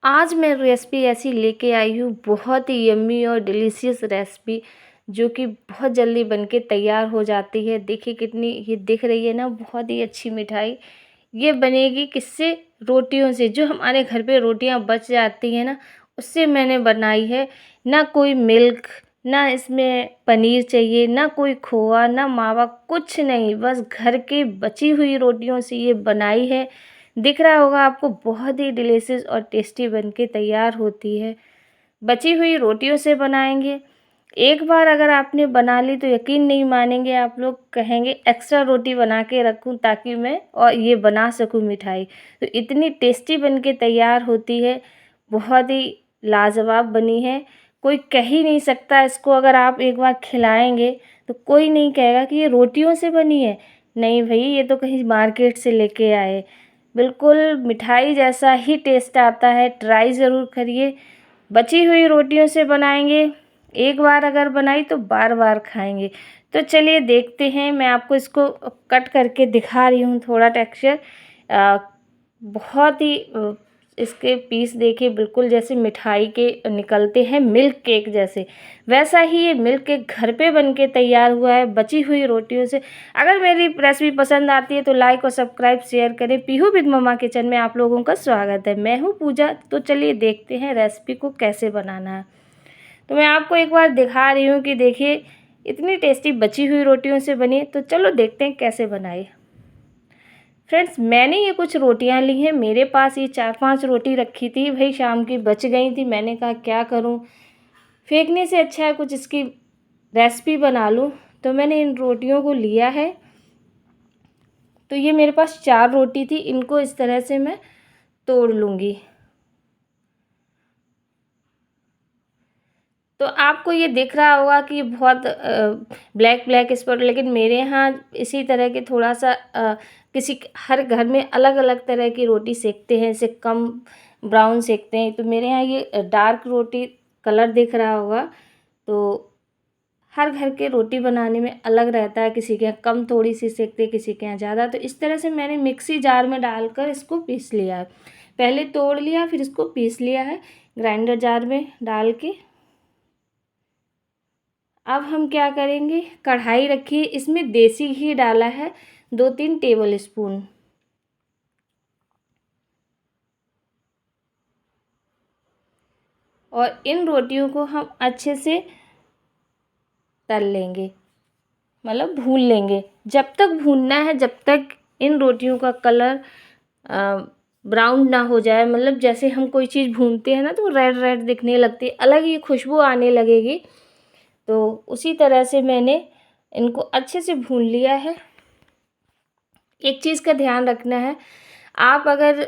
आज मैं रेसिपी ऐसी लेके आई हूँ, बहुत ही यम्मी और डिलीशियस रेसिपी, जो कि बहुत जल्दी बनके तैयार हो जाती है। देखिए कितनी ये दिख रही है ना, बहुत ही अच्छी मिठाई। ये बनेगी किससे? रोटियों से। जो हमारे घर पे रोटियां बच जाती हैं ना, उससे मैंने बनाई है। ना कोई मिल्क, ना इसमें पनीर चाहिए, ना कोई खोआ, ना मावा, कुछ नहीं, बस घर की बची हुई रोटियों से ये बनाई है। दिख रहा होगा आपको, बहुत ही डिलीशियस और टेस्टी बनके तैयार होती है। बची हुई रोटियों से बनाएंगे। एक बार अगर आपने बना ली तो यकीन नहीं मानेंगे, आप लोग कहेंगे एक्स्ट्रा रोटी बना के रखूं ताकि मैं और ये बना सकूं मिठाई। तो इतनी टेस्टी बनके तैयार होती है, बहुत ही लाजवाब बनी है। कोई कह ही नहीं सकता इसको, अगर आप एक बार खिलाएंगे तो कोई नहीं कहेगा कि ये रोटियों से बनी है। नहीं भाई, ये तो कहीं मार्केट से लेके आए। बिल्कुल मिठाई जैसा ही टेस्ट आता है, ट्राई ज़रूर करिए। बची हुई रोटियों से बनाएंगे, एक बार अगर बनाई तो बार बार खाएंगे। तो चलिए देखते हैं, मैं आपको इसको कट करके दिखा रही हूँ। थोड़ा टेक्सचर बहुत ही इसके पीस देखिए, बिल्कुल जैसे मिठाई के निकलते हैं, मिल्क केक जैसे, वैसा ही ये मिल्क केक घर पे बनके तैयार हुआ है बची हुई रोटियों से। अगर मेरी रेसिपी पसंद आती है तो लाइक और सब्सक्राइब शेयर करें। पीहू विद मम्मा किचन में आप लोगों का स्वागत है। मैं हूँ पूजा। तो चलिए देखते हैं रेसिपी को कैसे बनाना है। तो मैं आपको एक बार दिखा रही हूँ कि देखिए इतनी टेस्टी बची हुई रोटियों से बनी। तो चलो देखते हैं कैसे बनाई। फ्रेंड्स, मैंने ये कुछ रोटियां ली हैं। मेरे पास ये 4-5 रोटी रखी थी भाई, शाम की बच गई थी। मैंने कहा क्या करूं, फेंकने से अच्छा है कुछ इसकी रेसिपी बना लूं। तो मैंने इन रोटियों को लिया है। तो ये मेरे पास 4 रोटी थी, इनको इस तरह से मैं तोड़ लूँगी। तो आपको ये दिख रहा होगा कि बहुत ब्लैक ब्लैक स्पॉट, लेकिन मेरे यहाँ इसी तरह के थोड़ा सा किसी हर घर में अलग अलग तरह की रोटी सेकते हैं। इसे कम ब्राउन सेकते हैं। तो मेरे यहाँ ये डार्क रोटी कलर दिख रहा होगा। तो हर घर के रोटी बनाने में अलग रहता है, किसी के यहाँ कम थोड़ी सी सेकते हैं, किसी के यहाँ ज़्यादा। तो इस तरह से मैंने मिक्सी जार में डालकर इसको पीस लिया है। पहले तोड़ लिया, फिर इसको पीस लिया है ग्राइंडर जार में डाल के। अब हम क्या करेंगे, कढ़ाई रखिए, इसमें देसी घी डाला है 2-3 टेबल स्पून। और इन रोटियों को हम अच्छे से तल लेंगे, मतलब भून लेंगे। जब तक भूनना है जब तक इन रोटियों का कलर ब्राउन ना हो जाए। मतलब जैसे हम कोई चीज़ भूनते हैं ना तो रेड रेड दिखने लगती है, अलग ही खुशबू आने लगेगी। तो उसी तरह से मैंने इनको अच्छे से भून लिया है। एक चीज़ का ध्यान रखना है, आप अगर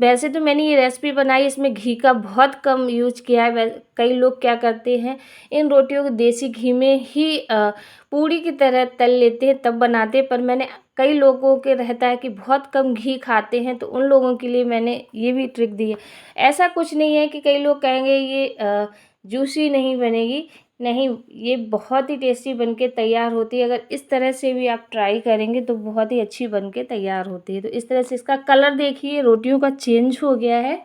वैसे तो मैंने ये रेसिपी बनाई, इसमें घी का बहुत कम यूज किया है। कई लोग क्या करते हैं, इन रोटियों को देसी घी में ही पूड़ी की तरह तल लेते हैं तब बनाते हैं। पर मैंने कई लोगों के रहता है कि बहुत कम घी खाते हैं, तो उन लोगों के लिए मैंने ये भी ट्रिक दी है। ऐसा कुछ नहीं है कि कई लोग कहेंगे ये जूसी नहीं बनेगी, नहीं, ये बहुत ही टेस्टी बनके तैयार होती है। अगर इस तरह से भी आप ट्राई करेंगे तो बहुत ही अच्छी बनके तैयार होती है। तो इस तरह से इसका कलर देखिए रोटियों का चेंज हो गया है।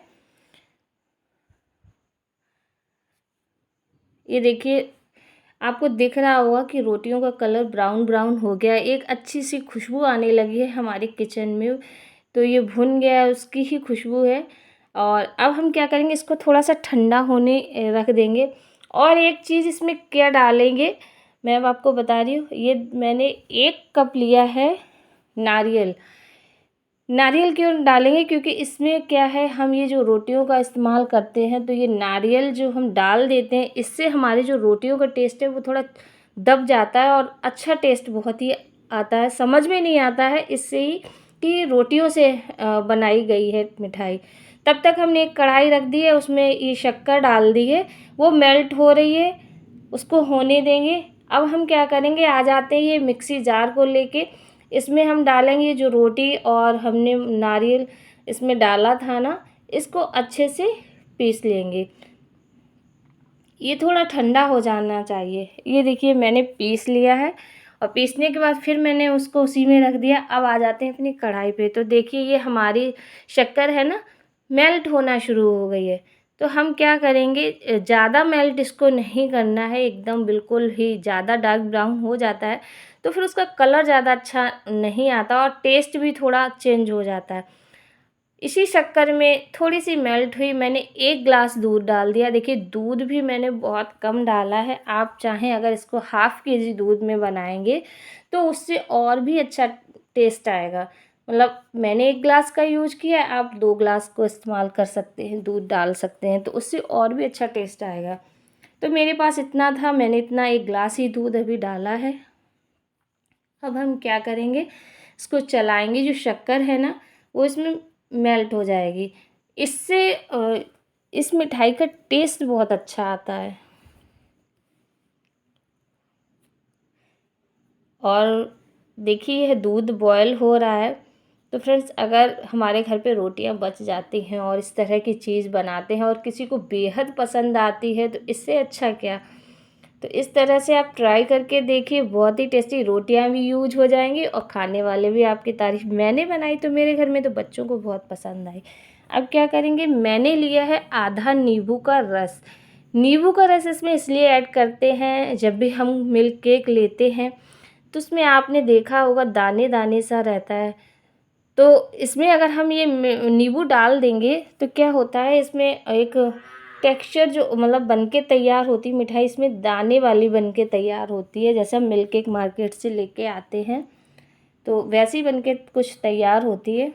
ये देखिए, आपको दिख रहा होगा कि रोटियों का कलर ब्राउन ब्राउन हो गया है। एक अच्छी सी खुशबू आने लगी है हमारे किचन में। तो ये भुन गया है, उसकी ही खुशबू है। और अब हम क्या करेंगे, इसको थोड़ा सा ठंडा होने रख देंगे। और एक चीज़ इसमें क्या डालेंगे, मैं अब आपको बता रही हूँ। ये मैंने 1 कप लिया है नारियल। नारियल क्यों डालेंगे, क्योंकि इसमें क्या है, हम ये जो रोटियों का इस्तेमाल करते हैं तो ये नारियल जो हम डाल देते हैं, इससे हमारे जो रोटियों का टेस्ट है वो थोड़ा दब जाता है और अच्छा टेस्ट बहुत ही आता है। समझ में नहीं आता है इससे ही कि रोटियों से बनाई गई है मिठाई। तब तक हमने एक कढ़ाई रख दी है, उसमें ये शक्कर डाल दी है, वो मेल्ट हो रही है, उसको होने देंगे। अब हम क्या करेंगे, आ जाते हैं ये मिक्सी जार को लेके। इसमें हम डालेंगे जो रोटी और हमने नारियल इसमें डाला था ना, इसको अच्छे से पीस लेंगे। ये थोड़ा ठंडा हो जाना चाहिए। ये देखिए मैंने पीस लिया है, और पीसने के बाद फिर मैंने उसको उसी में रख दिया। अब आ जाते हैं अपनी कढ़ाई पे। तो देखिए ये हमारी शक्कर है ना, मेल्ट होना शुरू हो गई है। तो हम क्या करेंगे, ज़्यादा मेल्ट इसको नहीं करना है, एकदम बिल्कुल ही ज़्यादा डार्क ब्राउन हो जाता है तो फिर उसका कलर ज़्यादा अच्छा नहीं आता और टेस्ट भी थोड़ा चेंज हो जाता है। इसी शक्कर में थोड़ी-सी मेल्ट हुई, मैंने 1 ग्लास दूध डाल दिया। देखिए दूध भी मैंने बहुत कम डाला है, आप चाहें अगर इसको हाफ़ केजी दूध में बनाएँगे तो उससे और भी अच्छा टेस्ट आएगा। मतलब मैंने 1 ग्लास का यूज़ किया है, आप 2 ग्लास को इस्तेमाल कर सकते हैं, दूध डाल सकते हैं तो उससे और भी अच्छा टेस्ट आएगा। तो मेरे पास इतना था, मैंने इतना 1 ग्लास ही दूध अभी डाला है। अब हम क्या करेंगे, इसको चलाएँगे, जो शक्कर है ना वो इसमें मेल्ट हो जाएगी। इससे इस मिठाई का टेस्ट बहुत अच्छा आता है। और देखिए यह दूध बॉयल हो रहा है। तो फ्रेंड्स अगर हमारे घर पे रोटियां बच जाती हैं और इस तरह की चीज़ बनाते हैं और किसी को बेहद पसंद आती है तो इससे अच्छा क्या। तो इस तरह से आप ट्राई करके देखिए, बहुत ही टेस्टी रोटियां भी यूज हो जाएंगी और खाने वाले भी आपकी तारीफ। मैंने बनाई तो मेरे घर में तो बच्चों को बहुत पसंद आई। अब क्या करेंगे, मैंने लिया है आधा नींबू का रस। नींबू का रस इसमें इसलिए ऐड करते हैं, जब भी हम मिल्क केक लेते हैं तो उसमें आपने देखा होगा दाने दाने सा रहता है। तो इसमें अगर हम ये नींबू डाल देंगे तो क्या होता है, इसमें एक टेक्सचर जो मतलब बनके तैयार होती है मिठाई, इसमें दाने वाली बनके तैयार होती है। जैसे हम मिल्क केक मार्केट से लेके आते हैं तो वैसी बनके कुछ तैयार होती है।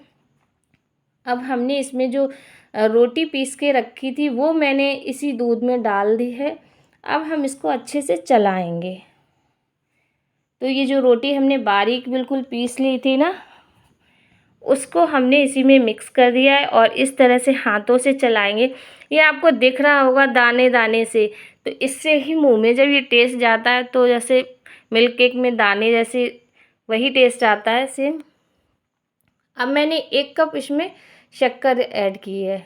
अब हमने इसमें जो रोटी पीस के रखी थी वो मैंने इसी दूध में डाल दी है। अब हम इसको अच्छे से चलाएंगे। तो ये जो रोटी हमने बारीक बिल्कुल पीस ली थी ना, उसको हमने इसी में मिक्स कर दिया है और इस तरह से हाथों से चलाएंगे। ये आपको दिख रहा होगा दाने दाने से, तो इससे ही मुंह में जब ये टेस्ट जाता है तो जैसे मिल्क केक में दाने जैसे वही टेस्ट आता है सेम। अब मैंने 1 कप इसमें शक्कर ऐड की है।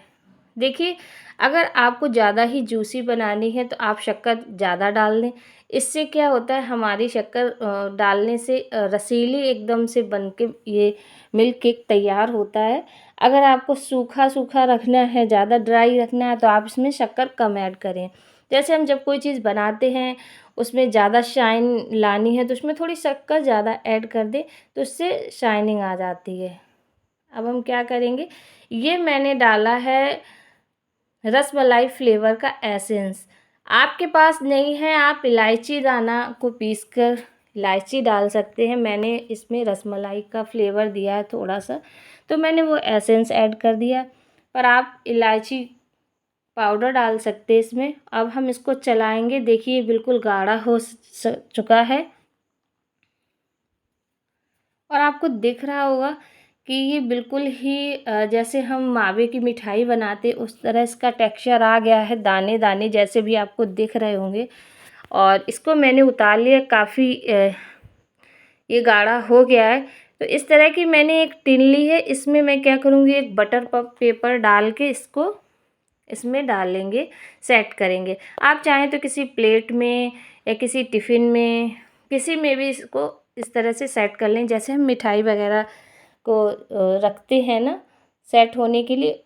देखिए अगर आपको ज़्यादा ही जूसी बनानी है तो आप शक्कर ज़्यादा डाल दें। इससे क्या होता है, हमारी शक्कर डालने से रसीली एकदम से बन के ये मिल्क केक तैयार होता है। अगर आपको सूखा सूखा रखना है, ज़्यादा ड्राई रखना है तो आप इसमें शक्कर कम ऐड करें। जैसे हम जब कोई चीज़ बनाते हैं उसमें ज़्यादा शाइन लानी है तो उसमें थोड़ी शक्कर ज़्यादा ऐड कर दें, तो उससे शाइनिंग आ जाती है। अब हम क्या करेंगे, ये मैंने डाला है रसमलाई फ्लेवर का एसेंस। आपके पास नहीं है, आप इलायची दाना को पीसकर इलायची डाल सकते हैं। मैंने इसमें रसमलाई का फ्लेवर दिया है थोड़ा सा, तो मैंने वो एसेंस ऐड कर दिया। पर आप इलायची पाउडर डाल सकते हैं इसमें। अब हम इसको चलाएंगे। देखिए बिल्कुल गाढ़ा हो चुका है और आपको दिख रहा होगा कि ये बिल्कुल ही जैसे हम मावे की मिठाई बनाते उस तरह इसका टेक्सचर आ गया है, दाने दाने जैसे भी आपको दिख रहे होंगे। और इसको मैंने उतार लिया, काफ़ी ये गाढ़ा हो गया है। तो इस तरह की मैंने एक टिन ली है, इसमें मैं क्या करूँगी, एक बटर पेपर डाल के इसको इसमें डालेंगे, सेट करेंगे। आप चाहें तो किसी प्लेट में या किसी टिफ़िन में, किसी में भी इसको इस तरह से सेट कर लें जैसे हम मिठाई वगैरह को रखते हैं ना सेट होने के लिए,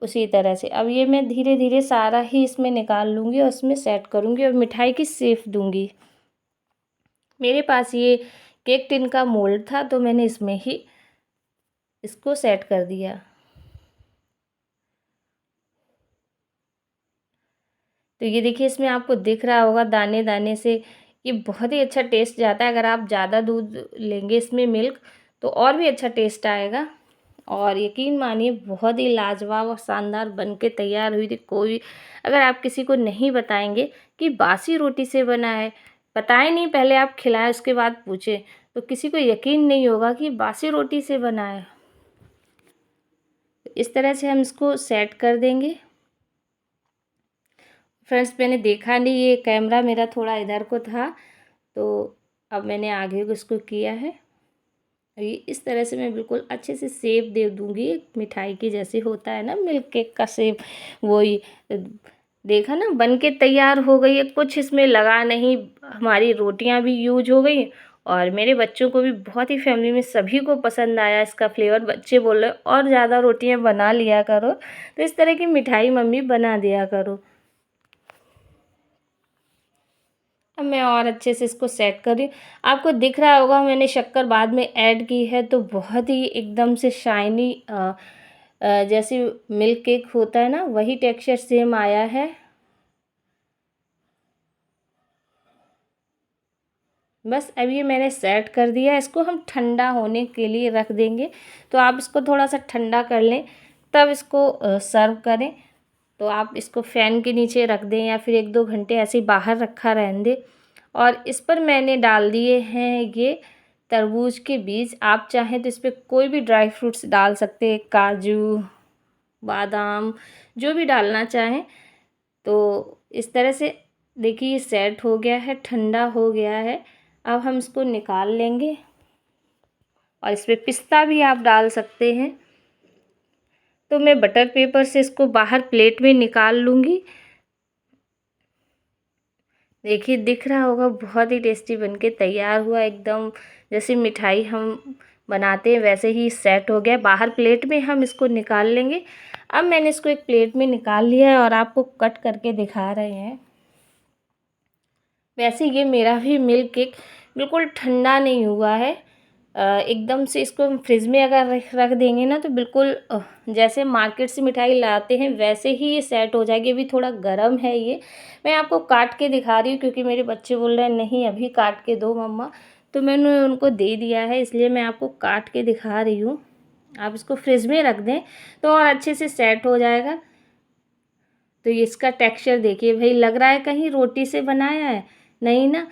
उसी तरह से। अब ये मैं धीरे धीरे सारा ही इसमें निकाल लूँगी और इसमें सेट करूँगी और मिठाई की शेप दूँगी। मेरे पास ये केक टिन का मोल्ड था तो मैंने इसमें ही इसको सेट कर दिया। तो ये देखिए इसमें आपको दिख रहा होगा दाने दाने से, ये बहुत ही अच्छा टेस्ट जाता है। अगर आप ज़्यादा दूध लेंगे इसमें मिल्क तो और भी अच्छा टेस्ट आएगा। और यकीन मानिए बहुत ही लाजवाब और शानदार बन के तैयार हुई थी। कोई अगर आप किसी को नहीं बताएंगे कि बासी रोटी से बना है, बताएं नहीं, पहले आप खिलाएं उसके बाद पूछें, तो किसी को यकीन नहीं होगा कि बासी रोटी से बना है। इस तरह से हम इसको सेट कर देंगे। फ्रेंड्स मैंने देखा नहीं, ये कैमरा मेरा थोड़ा इधर को था तो अब मैंने आगे को इसको किया है। ये इस तरह से मैं बिल्कुल अच्छे से शेप दे दूँगी, मिठाई की जैसे होता है ना मिल्क केक का शेप, वही। देखा ना बन के तैयार हो गई है, कुछ इसमें लगा नहीं, हमारी रोटियां भी यूज हो गई और मेरे बच्चों को भी बहुत ही, फैमिली में सभी को पसंद आया इसका फ्लेवर। बच्चे बोल रहे और ज़्यादा रोटियां बना लिया करो, तो इस तरह की मिठाई मम्मी बना दिया करो। अब मैं और अच्छे से इसको सेट कर रही हूँ। आपको दिख रहा होगा मैंने शक्कर बाद में ऐड की है, तो बहुत ही एकदम से शाइनी जैसे मिल्क केक होता है ना, वही टेक्सचर सेम आया है। बस अब ये मैंने सेट कर दिया, इसको हम ठंडा होने के लिए रख देंगे। तो आप इसको थोड़ा सा ठंडा कर लें, तब इसको सर्व करें। तो आप इसको फ़ैन के नीचे रख दें या फिर 1-2 घंटे ऐसे ही बाहर रखा रहने दें। और इस पर मैंने डाल दिए हैं ये तरबूज के बीज। आप चाहें तो इस पर कोई भी ड्राई फ्रूट्स डाल सकते हैं, काजू, बादाम, जो भी डालना चाहें। तो इस तरह से देखिए ये सेट हो गया है, ठंडा हो गया है। अब हम इसको निकाल लेंगे और इस पर पिस्ता भी आप डाल सकते हैं। तो मैं बटर पेपर से इसको बाहर प्लेट में निकाल लूँगी। देखिए दिख रहा होगा बहुत ही टेस्टी बनके तैयार हुआ, एकदम जैसे मिठाई हम बनाते हैं वैसे ही सेट हो गया। बाहर प्लेट में हम इसको निकाल लेंगे। अब मैंने इसको एक प्लेट में निकाल लिया है और आपको कट करके दिखा रहे हैं। वैसे ये मेरा भी मिल्क केक बिल्कुल ठंडा नहीं हुआ है। एकदम से इसको हम फ्रिज में अगर रख देंगे ना, तो बिल्कुल जैसे मार्केट से मिठाई लाते हैं वैसे ही ये सेट हो जाएगी। अभी थोड़ा गर्म है ये, मैं आपको काट के दिखा रही हूँ क्योंकि मेरे बच्चे बोल रहे हैं नहीं अभी काट के दो मम्मा, तो मैंने उनको दे दिया है, इसलिए मैं आपको काट के दिखा रही हूँ। आप इसको फ्रिज में रख दें तो और अच्छे से सेट हो जाएगा। तो ये इसका टेक्सचर देखिए भाई, लग रहा है कहीं रोटी से बनाया है, नहीं ना।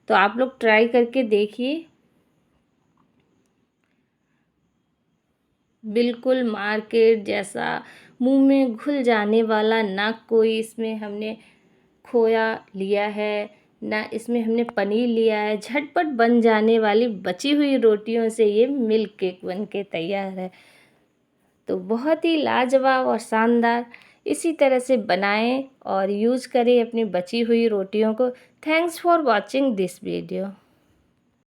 तो आप लोग ट्राई करके देखिए, बिल्कुल मार्केट जैसा, मुंह में घुल जाने वाला, ना कोई इसमें हमने खोया लिया है, ना इसमें हमने पनीर लिया है। झटपट बन जाने वाली बची हुई रोटियों से ये मिल्क केक बन के तैयार है। तो बहुत ही लाजवाब और शानदार, इसी तरह से बनाएं और यूज़ करें अपनी बची हुई रोटियों को। Thanks for watching this video.